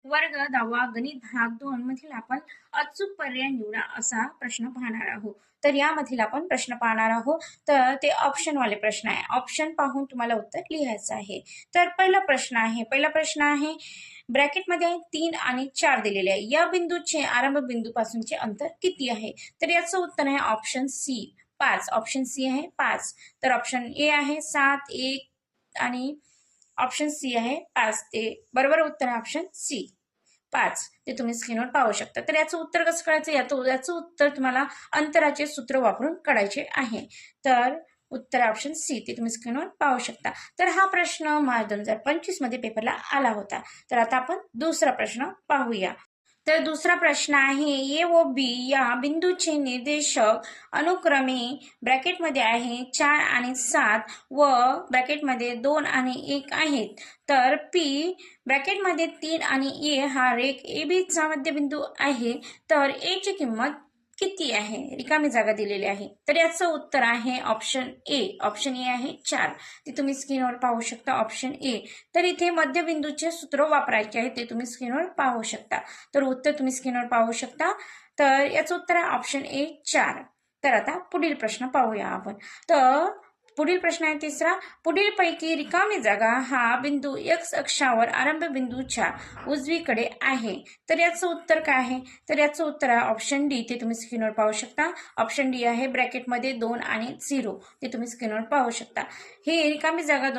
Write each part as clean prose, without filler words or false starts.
वर्ग 10वा गणित भाग 2 मधील आपण अचूक पर्याय निवडा असा प्रश्न पाहणार आहोत. तर यामधील आपण प्रश्न पाहणार आहोत. तर ते ऑप्शन वाले प्रश्न आहे. ऑप्शन पाहून तुम्हाला उत्तर लिहायचं आहे. तर पहिला प्रश्न आहे ब्रॅकेटमध्ये 3 आणि 4 दिलेले आहे. या बिंदूचे आरंभ बिंदूपासूनचे अंतर किती आहे? तर याचं उत्तर आहे ऑप्शन सी 5. ऑप्शन सी आहे 5. तर ऑप्शन ए आहे 7, 1 आणि ऑप्शन सी आहे 5. ते बरोबर उत्तर आहे ऑप्शन सी 5. ते तुम्ही स्क्रीनवर पाहू शकता. तर याचं उत्तर कसं कळायचं? याचं उत्तर तुम्हाला अंतराचे सूत्र वापरून काढायचे आहे. तर उत्तर ऑप्शन सी ते तुम्ही स्क्रीनवर पाहू शकता. तर हा प्रश्न मार्च 2025 मध्ये पेपरला आला होता. तर आता आपण दुसरा प्रश्न पाहूया. तर दुसरा प्रश्न आहे ए व बी या बिंदूचे निर्देशक अनुक्रमे ब्रॅकेटमध्ये आहे 4 आणि 7 व ब्रॅकेटमध्ये 2 आणि 1 आहेत. तर पी ब्रॅकेटमध्ये 3 आणि ए हा रेख ए बी चा मध्यबिंदू आहे. तर ए ची किंमत किती आहे? रिकामी जागा दिलेली आहे. तर याचं उत्तर आहे ऑप्शन ए. ऑप्शन ए आहे 4. ते तुम्ही स्क्रीनवर पाहू शकता ऑप्शन ए. तर इथे मध्यबिंदूचे सूत्र वापरायचे आहे ते तुम्ही स्क्रीनवर पाहू शकता. तर उत्तर तुम्ही स्क्रीनवर पाहू शकता. तर याचं उत्तर आहे ऑप्शन ए 4. तर आता पुढील प्रश्न पाहूया आपण. तर पुढील प्रश्न आहे तिसरा. पुढील पैकी रिकामी जागा हा बिंदू एक्स अक्षावर आरंभ बिंदूच्या उजवीकडे आहे. तर याचं उत्तर काय आहे? तर याचं उत्तर आहे ऑप्शन डी. ते तुम्ही स्क्रीनवर पाहू शकता. ऑप्शन डी आहे ब्रॅकेटमध्ये 2 आणि 0. ते तुम्ही स्क्रीनवर पाहू शकता. ही रिकामी जागा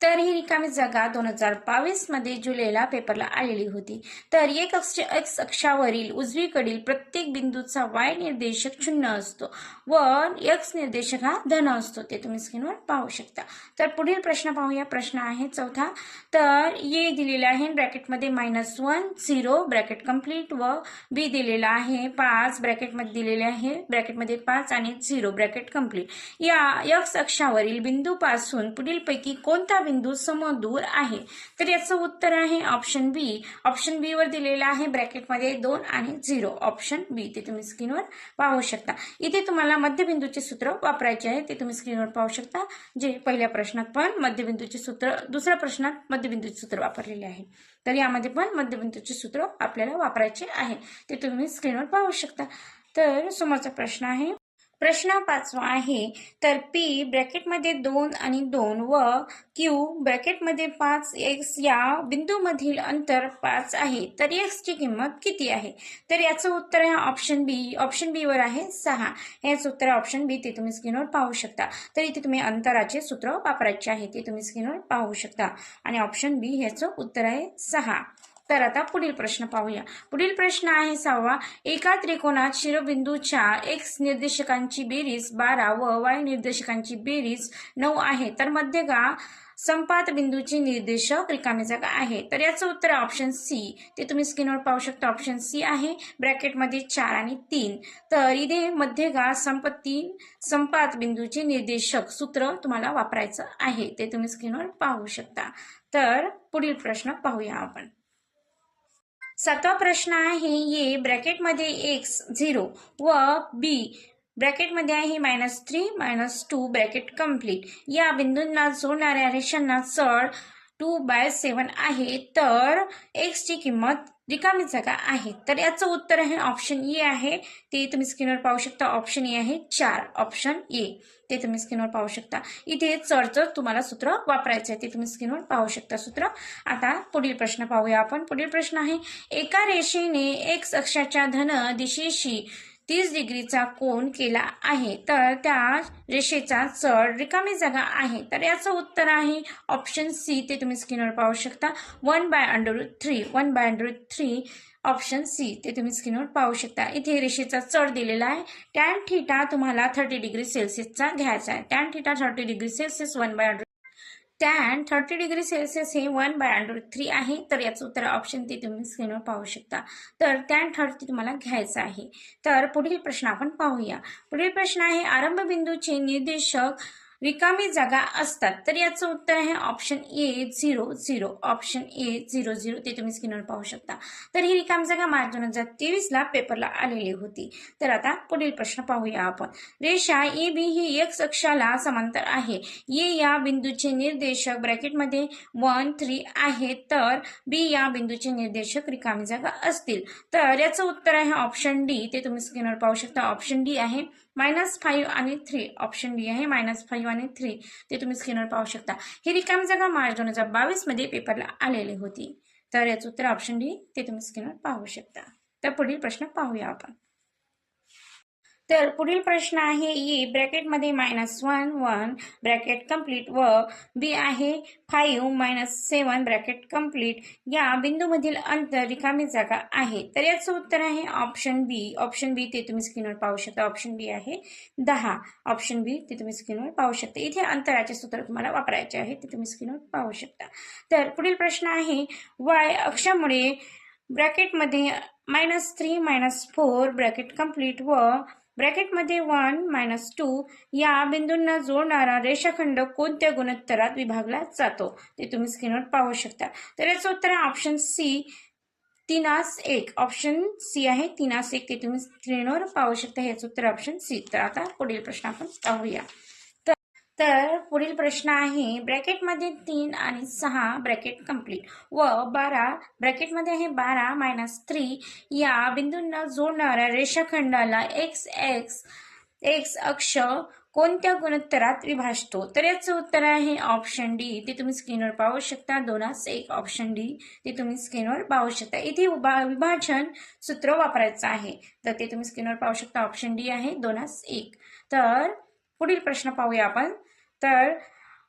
तर ही रिकामी जागा 2022 मध्ये जुलैला पेपरला आलेली होती. तर एक्स अक्षावरील उजवीकडील प्रत्येक बिंदूचा वाय निर्देशक 0 असतो व एक्स निर्देशक हा धन असतो. ते तुम्ही स्क्रीनवर पाहू शकता. तर पुढील प्रश्न पाहूया. प्रश्न आहे चौथा. तर ए दिलेला आहे ब्रॅकेटमध्ये -1 0 ब्रॅकेट कंप्लीट व बी दिलेला आहे 5 ब्रॅकेटमध्ये दिलेले आहे ब्रॅकेटमध्ये 5 आणि 0 ब्रॅकेट कंप्लीट. या एक्स अक्षावरील बिंदूपासून पुढीलपैकी कोणता बिंदू समदूर आहे? तर याचं उत्तर आहे ऑप्शन बी. ऑप्शन बी वर दिलेला आहे ब्रॅकेटमध्ये 2 आणि 0. ऑप्शन बी ते तुम्ही स्क्रीनवर पाहू शकता. इथे तुम्हाला मध्यबिंदूचे सूत्र वापरायचे आहे ते तुम्ही स्क्रीनवर पाहू शकता. जे पहिल्या प्रश्नात पण मध्यबिंदूचे सूत्र, दुसऱ्या प्रश्नात मध्यबिंदूचे सूत्र वापरलेले आहे. तर यामध्ये पण मध्यबिंदूचे सूत्र आपल्याला वापरायचे आहे ते तुम्ही स्क्रीनवर पाहू शकता. तर समोरचा प्रश्न आहे. प्रश्न 5वा आहे. तर पी ब्रॅकेटमध्ये 2 आणि 2 व क्यू ब्रॅकेटमध्ये 5 एक्स या बिंदूमधील अंतर 5 आहे. तर एक्स ची किंमत किती आहे? तर याचं उत्तर आहे ऑप्शन बी. ऑप्शन बी वर आहे 6. याचं उत्तर ऑप्शन बी. ते तुम्ही स्क्रीनवर पाहू शकता. तर इथे तुम्ही अंतराचे सूत्र वापरायचे आहे ते तुम्ही स्क्रीनवर पाहू शकता आणि ऑप्शन बी ह्याचं उत्तर आहे 6. तर आता पुढील प्रश्न पाहूया. पुढील प्रश्न आहे 6वा. एका त्रिकोणात शिरोबिंदूच्या एक्स निर्देशकांची बेरीज 12 व वाय निर्देशकांची बेरीज 9 आहे. तर मध्यगा संपात बिंदूचे निर्देशक रिकामी जागा आहे. तर याचं उत्तर आहे ऑप्शन सी. ते तुम्ही स्क्रीनवर पाहू शकता. ऑप्शन सी आहे ब्रॅकेटमध्ये 4 आणि 3. तर इथे मध्यगा संपात बिंदूचे निर्देशक सूत्र तुम्हाला वापरायचं आहे ते तुम्ही स्क्रीनवर पाहू शकता. तर पुढील प्रश्न पाहूया आपण. 7वा प्रश्न आहे. ए ब्रॅकेटमध्ये एक्स 0 व बी ब्रॅकेटमध्ये आहे -3 -2 ब्रॅकेट कंप्लीट या बिंदूंना जोडणाऱ्या रेषांना चढ 2/7 आहे. तर एक्स ची किंमत रिकामी जागा आहे. तर याचं उत्तर आहे ऑप्शन ए आहे. ते तुम्ही स्क्रीनवर पाहू शकता. ऑप्शन ए आहे 4. ऑप्शन ए ते तुम्ही स्क्रीनवर पाहू शकता. इथे चढचं तुम्हाला सूत्र वापरायचं आहे ते तुम्ही स्क्रीनवर पाहू शकता सूत्र. आता पुढील प्रश्न पाहूया आपण. पुढील प्रश्न आहे. एका रेषेने एक्स अक्षाच्या धन दिशेशी 30 डिग्रीचा कोन केला आहे. तर त्या रेषेचा चढ रिकामी जागा आहे. तर याचं उत्तर आहे ऑप्शन सी. ते तुम्ही स्क्रीनवर पाहू शकता 1/√3. 1/√3 ऑप्शन सी ते तुम्ही स्क्रीनवर पाहू शकता. इथे रेषेचा चढ दिलेला आहे. टॅन थीटा तुम्हाला 30 डिग्री सेल्सिअसचा घ्यायचा आहे. Tan theta 30 degree Celsius 1/√3 tan 30 degree Celsius हे 1/√3 आहे. तर याचं उत्तर ऑप्शन ते तुम्ही स्क्रीनवर पाहू शकता. तर टॅन 30 तुम्हाला घ्यायचं आहे. तर पुढील प्रश्न आपण पाहूया. पुढील प्रश्न आहे. आरंभ बिंदूचे निर्देशक रिकामी जागा असतात, तर याचं उत्तर आहे ऑप्शन ए 0 0. ऑप्शन ए 0 0 ते तुम्ही स्क्रीनवर पाहू शकता. तर ही रिकामी जागा मार्च 2023ला पेपरला आलेली होती. तर आता पुढील प्रश्न पाहूया आपण. रेषा ए बी ही एक्स अक्षाला समांतर आहे. ए या बिंदूचे निर्देशक ब्रॅकेटमध्ये 1 3 आहे, तर बी या बिंदूचे निर्देशक रिकामी जागा असतील. तर याचं उत्तर आहे ऑप्शन डी, ते तुम्ही स्क्रीनवर पाहू शकता. ऑप्शन डी आहे -5 आणि 3. ऑप्शन डी आहे -5 आणि 3 ते तुम्ही स्क्रीनवर पाहू शकता. ही रिकामी जागा मार्च 2022 मध्ये पेपरला आलेली होती. तर याचं उत्तर ऑप्शन डी, ते तुम्ही स्क्रीनवर पाहू शकता. तर पुढील प्रश्न पाहूया आपण. तर पुढील प्रश्न आहे ए ब्रॅकेटमध्ये -1 1 ब्रॅकेट कंप्लीट व बी आहे 5 -7 ब्रॅकेट कंप्लीट या बिंदूमधील अंतर रिकामी जागा आहे. तर याचं उत्तर आहे ऑप्शन बी. ऑप्शन बी ते तुम्ही स्क्रीनवर पाहू शकता. ऑप्शन बी आहे 10. ऑप्शन बी ते तुम्ही स्क्रीनवर पाहू शकता. इथे अंतराचे सूत्र तुम्हाला वापरायचे आहे, ते तुम्ही स्क्रीनवर पाहू शकता. तर पुढील प्रश्न आहे वाय अक्षामुळे ब्रॅकेटमध्ये -3 -4 ब्रॅकेट कंप्लीट व ब्रॅकेटमध्ये 1 -2 या बिंदूंना जोडणारा रेषाखंड कोणत्या गुणोत्तरात विभागला जातो, ते तुम्ही स्क्रीनवर पाहू शकता. तर याचं उत्तर आहे ऑप्शन सी 3:1. ऑप्शन सी आहे 3:1 ते तुम्ही स्क्रीनवर पाहू शकता. याचं उत्तर ऑप्शन सी. तर आता पुढील प्रश्न आपण पाहूया. तर पुढील प्रश्न आहे ब्रॅकेटमध्ये 3 आणि 6 ब्रॅकेट कंप्लीट व 12 ब्रॅकेटमध्ये आहे 12 -3 या बिंदूंना जोडणाऱ्या रेषाखंडाला एक्स अक्ष कोणत्या गुणोत्तरात विभाजतो. तर याचं उत्तर आहे ऑप्शन डी, ते तुम्ही स्क्रीनवर पाहू शकता. 2:1. ऑप्शन डी ते तुम्ही स्क्रीनवर पाहू शकता. इथे विभाजन सूत्र वापरायचं आहे, तर ते तुम्ही स्क्रीनवर पाहू शकता. ऑप्शन डी आहे 2:1. तर पुढील प्रश्न पाहूया आपण. तर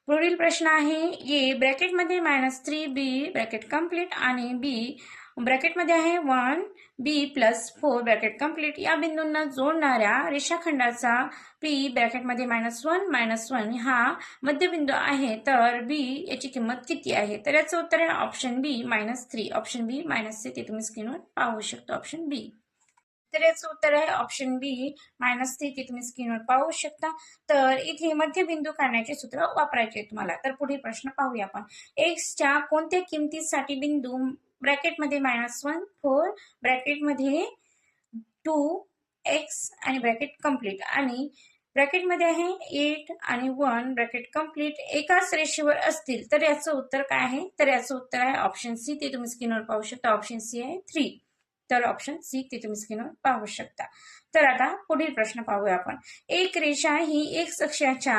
पुढील प्रश्न आहे ए ब्रॅकेटमध्ये -3 बी ब्रॅकेट कंप्लीट आणि बी ब्रॅकेटमध्ये आहे 1 बी + 4 ब्रॅकेट कंप्लीट या बिंदूंना जोडणाऱ्या रेषाखंडाचा पी ब्रॅकेटमध्ये -1 -1 हा मध्यबिंदू आहे, तर बी याची किंमत किती आहे. तर याचं उत्तर आहे ऑप्शन बी -3. ऑप्शन बी -3 ते तुम्ही स्क्रीनवर पाहू शकता. ऑप्शन बी. तर याचं उत्तर आहे ऑप्शन बी -3 ते तुम्ही स्क्रीनवर पाहू शकता. तर इथे मध्यबिंदू काढण्याचे सूत्र वापरायचे तुम्हाला. तर पुढील प्रश्न पाहूया आपण. एक्सच्या कोणत्या किमतीसाठी बिंदू ब्रॅकेटमध्ये -1 4 ब्रॅकेटमध्ये 2x आणि ब्रॅकेट कंप्लीट आणि ब्रॅकेटमध्ये आहे 8 आणि 1 ब्रॅकेट कंप्लीट एकाच रेषेवर असतील, तर याचं उत्तर काय आहे. तर याचं उत्तर आहे ऑप्शन सी, ते तुम्ही स्क्रीनवर पाहू शकता. ऑप्शन सी आहे 3. तर ऑप्शन सी ते तुम्ही स्क्रीनवर पाहू शकता. तर आता पुढील प्रश्न पाहूया आपण. एक रेषा ही एक्स अक्षाच्या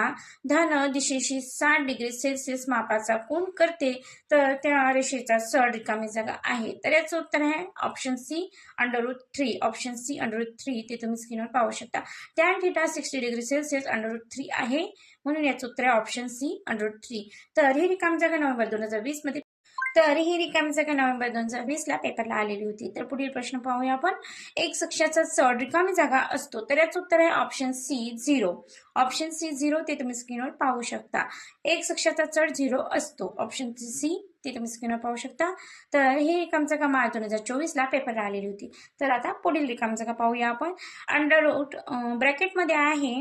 धन दिशेशी 60 डिग्री सेल्सिअस मापाचा कोन करते, तर त्या रेषेचा सड रिकामी जागा आहे. तर याचं उत्तर आहे ऑप्शन सी √3. ऑप्शन सी √3 ते तुम्ही स्क्रीनवर पाहू शकता. tan θ 60 डिग्री सेल्सिअस √3 आहे, म्हणून याचं उत्तर आहे ऑप्शन सी √3. तर ही रिकामी जागा नोव्हेंबर 2020 मध्ये नोव्हेंबर 2020 ला पेपरला आलेली होती. तर पुढील प्रश्न पाहूया आपण. एक अक्षाचा चढ रिकामी जागा असतो, तर याचं उत्तर आहे ऑप्शन सी 0. ऑप्शन सी 0 ते तुम्ही स्क्रीनवर पाहू शकता. एक अक्षाचा चढ 0 असतो. ऑप्शन सी ते तुम्ही स्क्रीनवर पाहू शकता. तर ही रिकामी जागा मार्च 2024 ला पेपरला आलेली होती. तर आता पुढील रिकामी जागा पाहूया आपण. ब्रॅकेटमध्ये आहे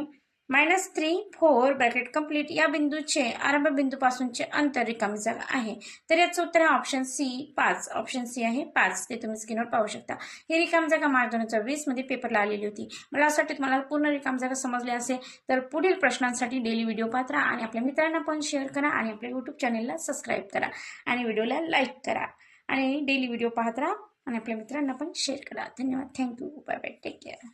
-3 4 ब्रॅकेट कंप्लीट या बिंदूचे आरंभ बिंदूपासूनचे अंतर रिकामी जागा आहे. तर याचं उत्तर आहे ऑप्शन सी 5. ऑप्शन सी आहे 5 ते तुम्ही स्क्रीनवर पाहू शकता. ही रिकामी जागा मार्च 2020 मध्ये पेपरला आलेली होती. मला असं वाटतं तुम्हाला पूर्ण रिकामी जागा समजली असेल. तर पुढील प्रश्नांसाठी डेली व्हिडिओ पाहत राहा आणि आपल्या मित्रांना पण शेअर करा आणि आपल्या युट्यूब चॅनेलला सबस्क्राईब करा आणि व्हिडिओला लाईक करा आणि डेली व्हिडिओ पाहत राहा आणि आपल्या मित्रांना पण शेअर करा. धन्यवाद. Thank you. Bye bye. Take care.